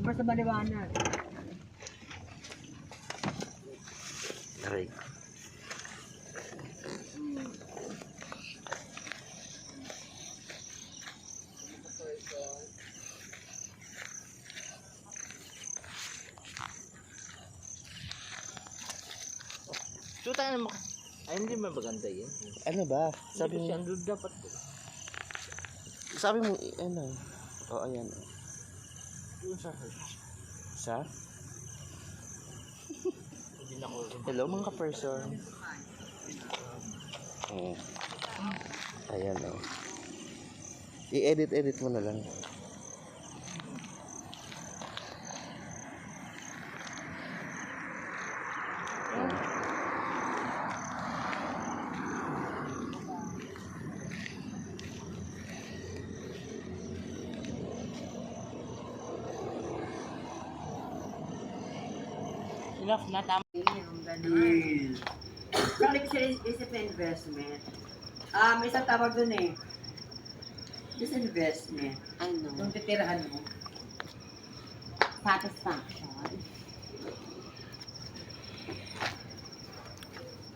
Basta maliwanag. Aray. Shoot tayo naman. Ay, hindi ba maganda yun? Ano ba? Sabi mo, Andun dapat. sabi mo, ano? O, ayan. Yung sa Sa? hindi na ko. Hello, mga ka-person. Ayan, o. I-edit mo na lang. Enough na tama. Bakit ko siya isip na investment? May isang tawag dun eh. Disinvestment. Ano? Yung titirahan mo. Satisfaction.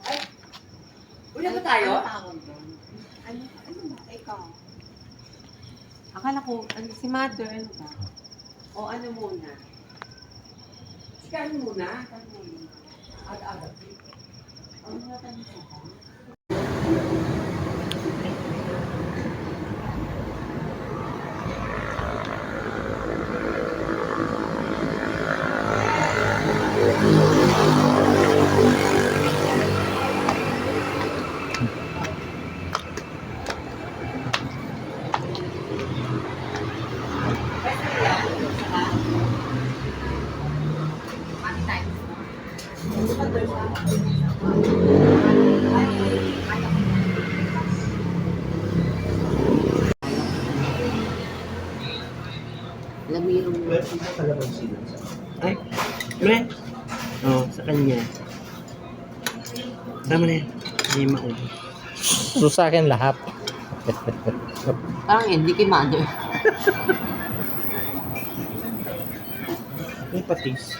Ay! Uli ba tayo? Ano tawag doon? Ano ba? Ikaw? Akala ko, si mother, ano ba? O ano muna? Sikahan muna. Ano muna? Aga-aga. Ano na tayo sa ba? Lamirong Ay, Lue? Oo, sa kanya. Tama na yan. Hindi maul. So sa akin lahat. parang hindi kay mother. May patis.